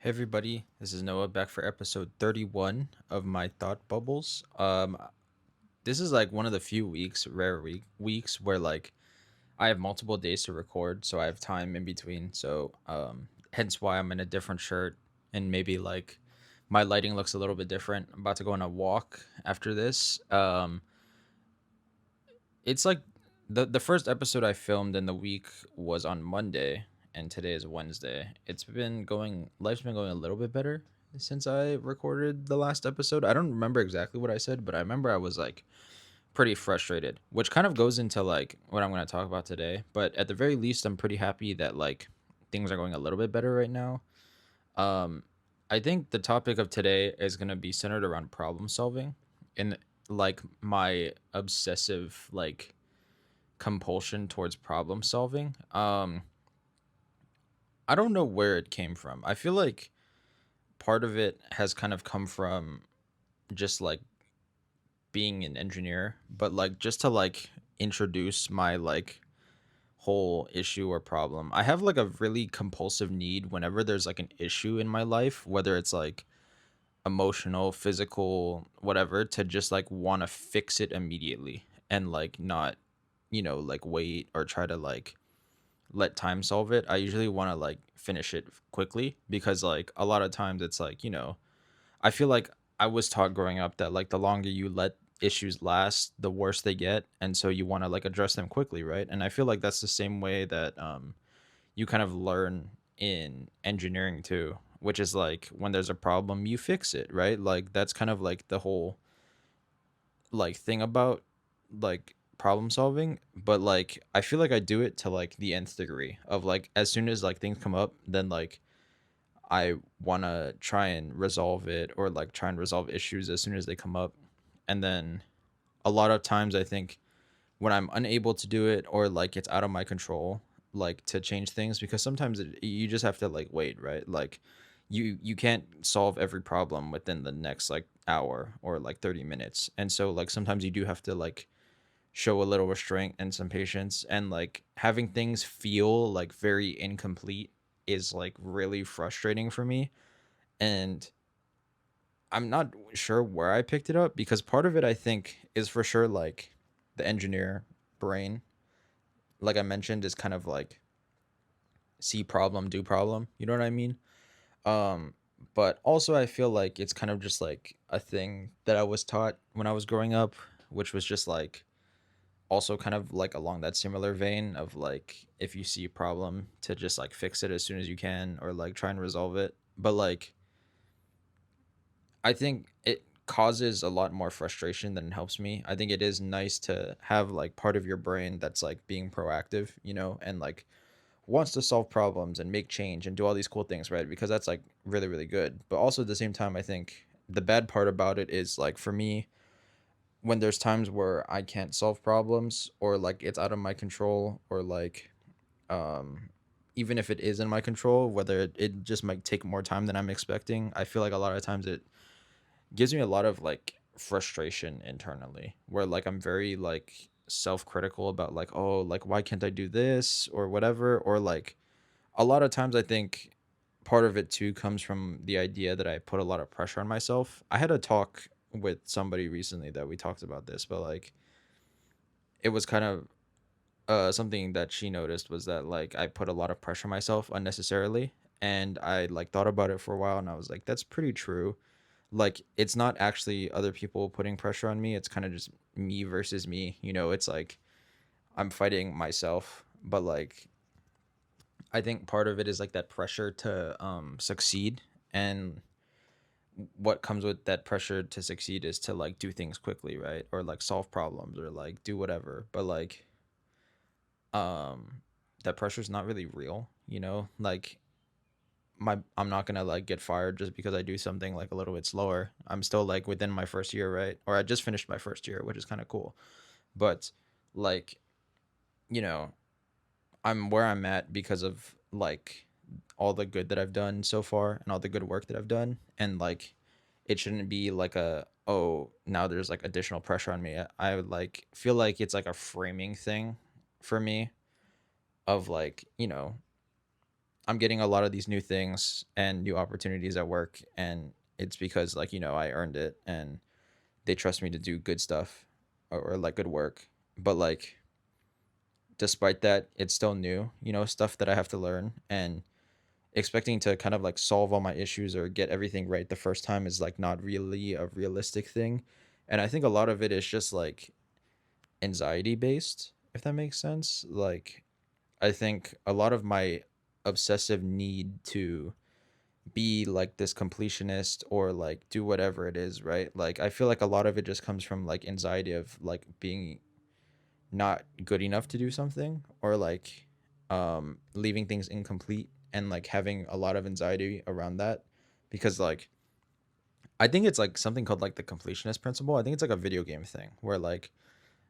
Hey everybody, this is Noah back for episode 31 of my thought bubbles. This is like one of the few weeks where like I have multiple days to record, so I have time in between. So hence why I'm in a different shirt and maybe like my lighting looks a little bit different. I'm about to go on a walk after this. It's like the first episode I filmed in the week was on Monday, and today is Wednesday. Life's been going a little bit better since I recorded the last episode. I don't remember exactly what I said, but I remember I was like pretty frustrated, which kind of goes into like what I'm going to talk about today. But at the very least, I'm pretty happy that like things are going a little bit better right now. Um, I think the topic of today is going to be centered around problem solving and like my obsessive like compulsion towards problem solving. I don't know where it came from. I feel like part of it has kind of come from just like being an engineer, but like just to like introduce my like whole issue or problem. I have like a really compulsive need whenever there's like an issue in my life, whether it's like emotional, physical, whatever, to just like want to fix it immediately and like not, like wait or try to like let time solve it. I usually want to like finish it quickly because like a lot of times it's like, I feel like I was taught growing up that like the longer you let issues last, the worse they get, and so you want to like address them quickly, right? And I feel like that's the same way that you kind of learn in engineering too, which is like when there's a problem, you fix it, right? Like that's kind of like the whole like thing about like problem solving, but like I feel like I do it to like the nth degree of like as soon as like things come up, then like I want to try and resolve it or like try and resolve issues as soon as they come up. And then a lot of times I think when I'm unable to do it or like it's out of my control, like to change things, because sometimes you just have to like wait, right? Like you can't solve every problem within the next like hour or like 30 minutes. And so like sometimes you do have to like show a little restraint and some patience, and like having things feel like very incomplete is like really frustrating for me. And I'm not sure where I picked it up, because part of it I think is for sure like the engineer brain, like I mentioned, is kind of like see problem, do problem. You know what I mean? Um, but also I feel like it's kind of just like a thing that I was taught when I was growing up, which was just like also kind of like along that similar vein of like if you see a problem to just like fix it as soon as you can or like try and resolve it. But like I think it causes a lot more frustration than it helps me. I think it is nice to have like part of your brain that's like being proactive, and like wants to solve problems and make change and do all these cool things, right? Because that's like really, really good. But also at the same time, I think the bad part about it is like for me, when there's times where I can't solve problems or like it's out of my control or like um even if it is in my control, whether it just might take more time than I'm expecting, I feel like a lot of times it gives me a lot of like frustration internally where like I'm very like self-critical about like, oh, like why can't I do this or whatever, or like a lot of times I think part of it too comes from the idea that I put a lot of pressure on myself. I had a talk with somebody recently that we talked about this, but like it was kind of something that she noticed was that like I put a lot of pressure on myself unnecessarily, and I like thought about it for a while and I was like, that's pretty true. Like it's not actually other people putting pressure on me, it's kind of just me versus me, it's like I'm fighting myself. But like I think part of it is like that pressure to succeed, and what comes with that pressure to succeed is to like do things quickly, right? Or like solve problems or like do whatever. But like um that pressure is not really real, like I'm not gonna like get fired just because I do something like a little bit slower. I'm still like within my first year, right? Or I just finished my first year, which is kind of cool. But like, you know, I'm where I'm at because of like all the good that I've done so far and all the good work that I've done. And like it shouldn't be like a, oh, now there's like additional pressure on me. I would like feel like it's like a framing thing for me of like, I'm getting a lot of these new things and new opportunities at work, and it's because like I earned it, and they trust me to do good stuff, or like good work. But like despite that, it's still new, stuff that I have to learn, and expecting to kind of like solve all my issues or get everything right the first time is like not really a realistic thing. And I think a lot of it is just like anxiety based, if that makes sense. Like I think a lot of my obsessive need to be like this completionist or like do whatever it is, right? Like I feel like a lot of it just comes from like anxiety of like being not good enough to do something, or like leaving things incomplete, and like having a lot of anxiety around that, because like I think it's like something called like the completionist principle. I think it's like a video game thing where like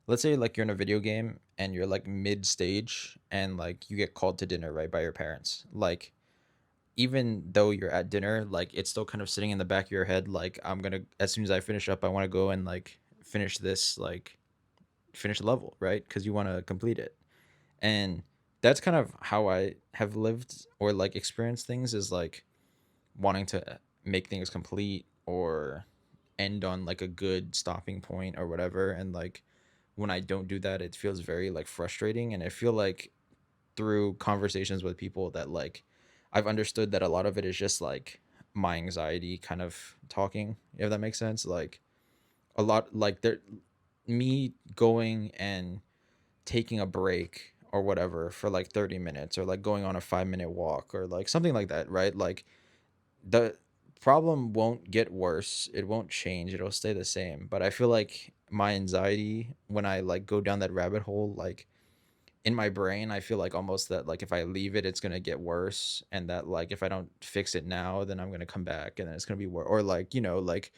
let's say like you're in a video game and you're like mid stage and like you get called to dinner, right, by your parents. Like even though you're at dinner, like it's still kind of sitting in the back of your head, like I'm gonna, as soon as I finish up, I want to go and like finish this, like finish the level, right? Because you want to complete it. And that's kind of how I have lived or like experienced things, is like wanting to make things complete or end on like a good stopping point or whatever. And like when I don't do that, it feels very like frustrating. And I feel like through conversations with people that like I've understood that a lot of it is just like my anxiety kind of talking, if that makes sense. Like a lot like there me going and taking a break or whatever for like 30 minutes, or like going on a 5-minute walk or like something like that, right? Like the problem won't get worse, it won't change, it'll stay the same. But I feel like my anxiety, when I like go down that rabbit hole, like in my brain, I feel like almost that like if I leave it, it's gonna get worse, and that like if I don't fix it now, then I'm gonna come back and then it's gonna be worse, or like like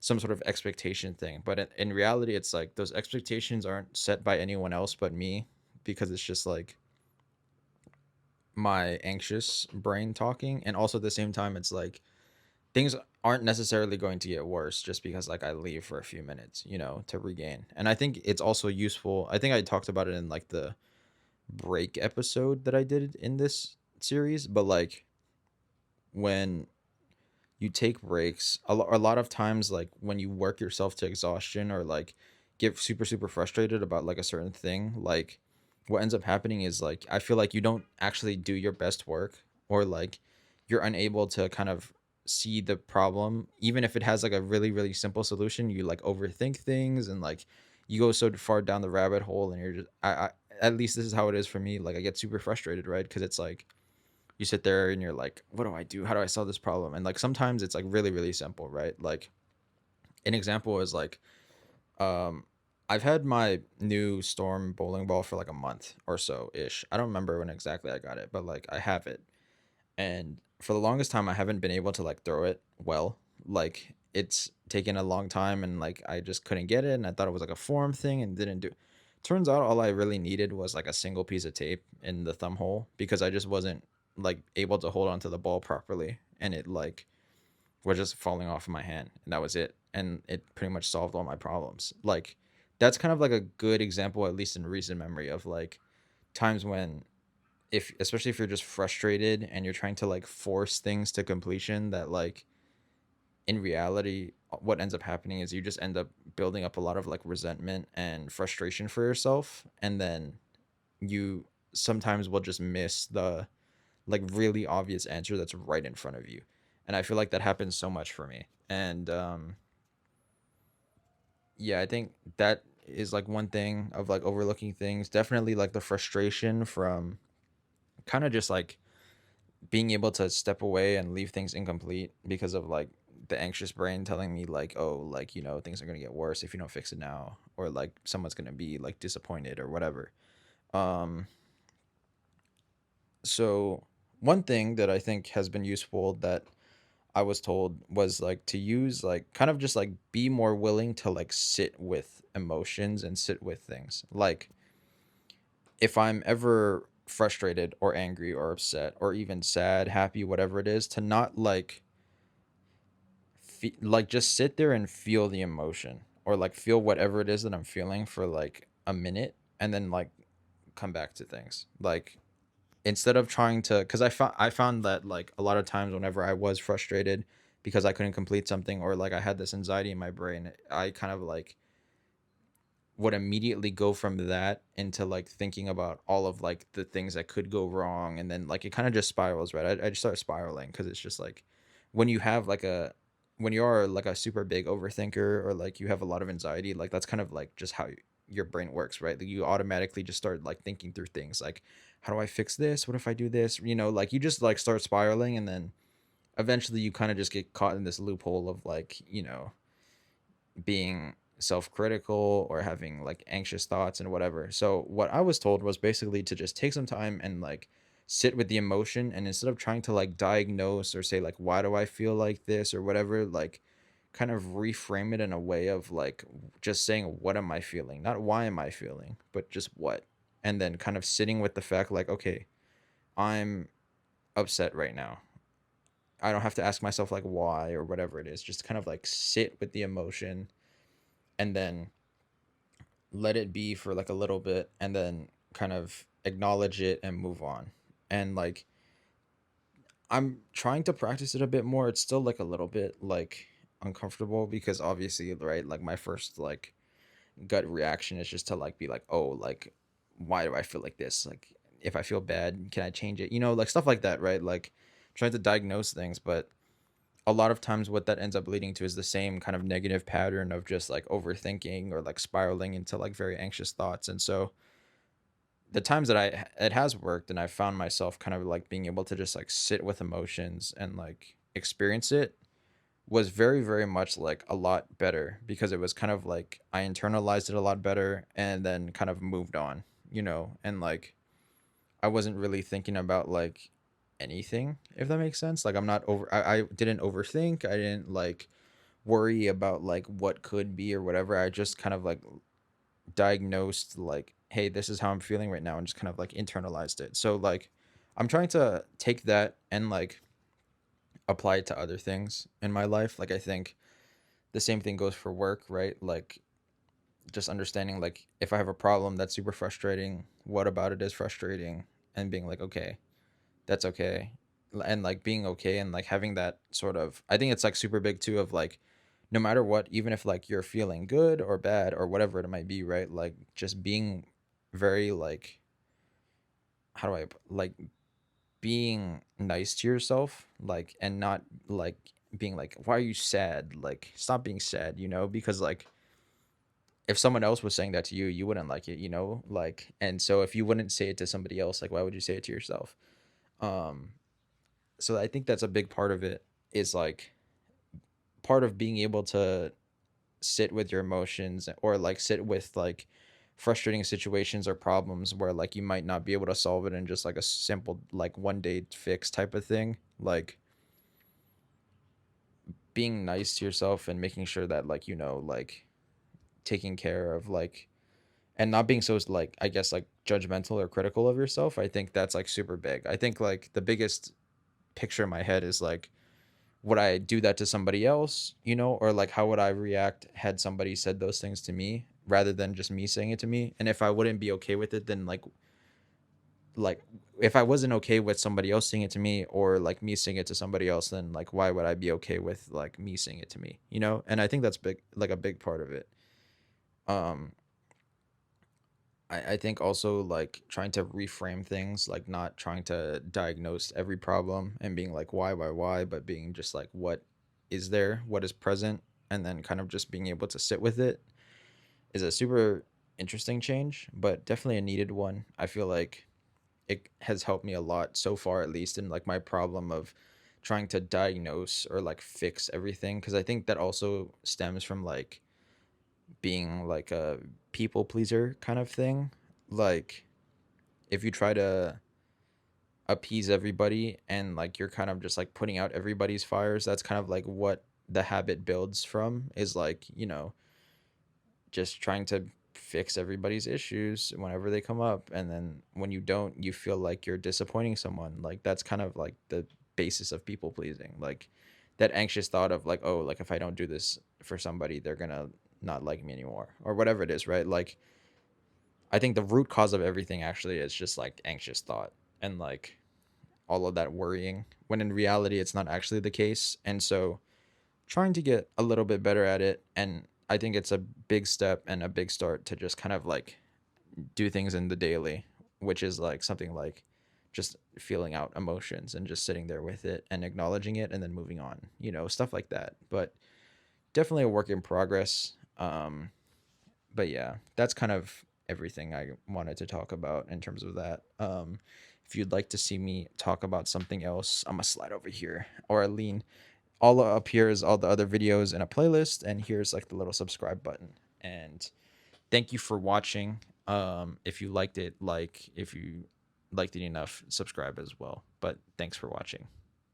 some sort of expectation thing. But in reality, it's like those expectations aren't set by anyone else but me, because it's just like my anxious brain talking. And also at the same time, it's like things aren't necessarily going to get worse just because like I leave for a few minutes, to regain. And I think it's also useful. I think I talked about it in like the break episode that I did in this series, but like when you take breaks, a lot of times, like when you work yourself to exhaustion or like get super super frustrated about like a certain thing, like what ends up happening is like I feel like you don't actually do your best work, or like you're unable to kind of see the problem, even if it has like a really really simple solution. You like overthink things, and like you go so far down the rabbit hole, and you're just I at least this is how it is for me. Like I get super frustrated, right? Because it's like you sit there and you're like, what do I do? How do I solve this problem? And like sometimes it's like really really simple, right? Like an example is like um I've had my new Storm bowling ball for like a month or so ish. I don't remember when exactly I got it, but like I have it. And for the longest time I haven't been able to like throw it well. Like it's taken a long time, and like I just couldn't get it, and I thought it was like a form thing and didn't do. Turns out all I really needed was like a single piece of tape in the thumb hole, because I just wasn't like able to hold onto the ball properly, and it like was just falling off of my hand, and that was it. And it pretty much solved all my problems. Like that's kind of like a good example, at least in recent memory, of like times when, if especially if you're just frustrated and you're trying to like force things to completion, that like in reality what ends up happening is you just end up building up a lot of like resentment and frustration for yourself, and then you sometimes will just miss the like really obvious answer that's right in front of you. And I feel like that happens so much for me. And yeah, I think that is like one thing of like overlooking things. Definitely like the frustration from kind of just like being able to step away and leave things incomplete because of like the anxious brain telling me like, oh, like things are going to get worse if you don't fix it now, or like someone's going to be like disappointed or whatever. um so one thing that I think has been useful that I was told was like to use like kind of just like be more willing to like sit with emotions and sit with things. Like if I'm ever frustrated or angry or upset or even sad, happy, whatever it is, to not like like just sit there and feel the emotion, or like feel whatever it is that I'm feeling for like a minute, and then like come back to things. Like instead of trying to, because I found that like a lot of times whenever I was frustrated because I couldn't complete something, or like I had this anxiety in my brain, I kind of like would immediately go from that into like thinking about all of like the things that could go wrong, and then like it kind of just spirals, right? I just start spiraling because it's just like when you have like a when you are like a super big overthinker, or like you have a lot of anxiety, like that's kind of like just how your brain works, right? Like you automatically just start like thinking through things like, how do I fix this, what if I do this, like you just like start spiraling, and then eventually you kind of just get caught in this loophole of like, being self-critical or having like anxious thoughts and whatever. So what I was told was basically to just take some time and like sit with the emotion, and instead of trying to like diagnose or say like why do I feel like this or whatever, like kind of reframe it in a way of like just saying what am I feeling? Not why am I feeling, but just what. And then kind of sitting with the fact like, okay, I'm upset right now. I don't have to ask myself like why or whatever it is. Just kind of like sit with the emotion, and then let it be for like a little bit, and then kind of acknowledge it and move on. And like I'm trying to practice it a bit more. It's still like a little bit like uncomfortable because obviously, right, like my first like gut reaction is just to like be like, oh, like why do I feel like this? Like if I feel bad, can I change it? Like stuff like that, right? Like trying to diagnose things, but a lot of times what that ends up leading to is the same kind of negative pattern of just like overthinking or like spiraling into like very anxious thoughts. And so the times that it has worked, and I found myself kind of like being able to just like sit with emotions and like experience it, was very very much like a lot better, because it was kind of like I internalized it a lot better and then kind of moved on, and like I wasn't really thinking about like anything, if that makes sense. Like I'm not over I didn't overthink. I didn't like worry about like what could be or whatever. I just kind of like diagnosed like, hey, this is how I'm feeling right now, and just kind of like internalized it. So like I'm trying to take that and like apply it to other things in my life. Like I think the same thing goes for work, right? Like just understanding like if I have a problem that's super frustrating, what about it is frustrating, and being like, okay, that's okay. And like being okay, and like having that sort of, I think it's like super big too, of like no matter what, even if like you're feeling good or bad or whatever it might be, right? Like just being very like, how do I like being nice to yourself, like, and not like being like, why are you sad? Like stop being sad, because like if someone else was saying that to you, you wouldn't like it, like, and so if you wouldn't say it to somebody else, like why would you say it to yourself? um so I think that's a big part of it, is like part of being able to sit with your emotions, or like sit with like frustrating situations or problems where like you might not be able to solve it in just like a simple like one day fix type of thing. Like being nice to yourself and making sure that like like taking care of like, and not being so like, I guess, like judgmental or critical of yourself. I think that's like super big. I think like the biggest picture in my head is like, would I do that to somebody else, or like how would I react had somebody said those things to me rather than just me saying it to me? And if I wouldn't be okay with it, then like if I wasn't okay with somebody else saying it to me, or like me saying it to somebody else, then like why would I be okay with like me saying it to me, And I think that's big, like a big part of it. Um I think also like trying to reframe things, like not trying to diagnose every problem and being like why, but being just like what is there, what is present, and then kind of just being able to sit with it, is a super interesting change, but definitely a needed one. I feel like it has helped me a lot so far, at least in like my problem of trying to diagnose or like fix everything, because I think that also stems from like being like a people pleaser kind of thing. Like if you try to appease everybody, and like you're kind of just like putting out everybody's fires, that's kind of like what the habit builds from, is like, just trying to fix everybody's issues whenever they come up, and then when you don't, you feel like you're disappointing someone. Like that's kind of like the basis of people pleasing, like that anxious thought of like, oh, like if I don't do this for somebody, they're gonna not like me anymore, or whatever it is, right? Like I think the root cause of everything actually is just like anxious thought. and like all of that worrying, when in reality it's not actually the case. And so trying to get a little bit better at it, and I think it's a big step and a big start to just kind of like do things in the daily, which is like something like just feeling out emotions and just sitting there with it and acknowledging it and then moving on, stuff like that. But definitely a work in progress. But yeah, that's kind of everything I wanted to talk about in terms of that. If you'd like to see me talk about something else, I'm gonna slide over here, or I lean. All up here is all the other videos in a playlist, and here's like the little subscribe button. And thank you for watching. If you liked it, like, if you liked it enough, subscribe as well. But thanks for watching.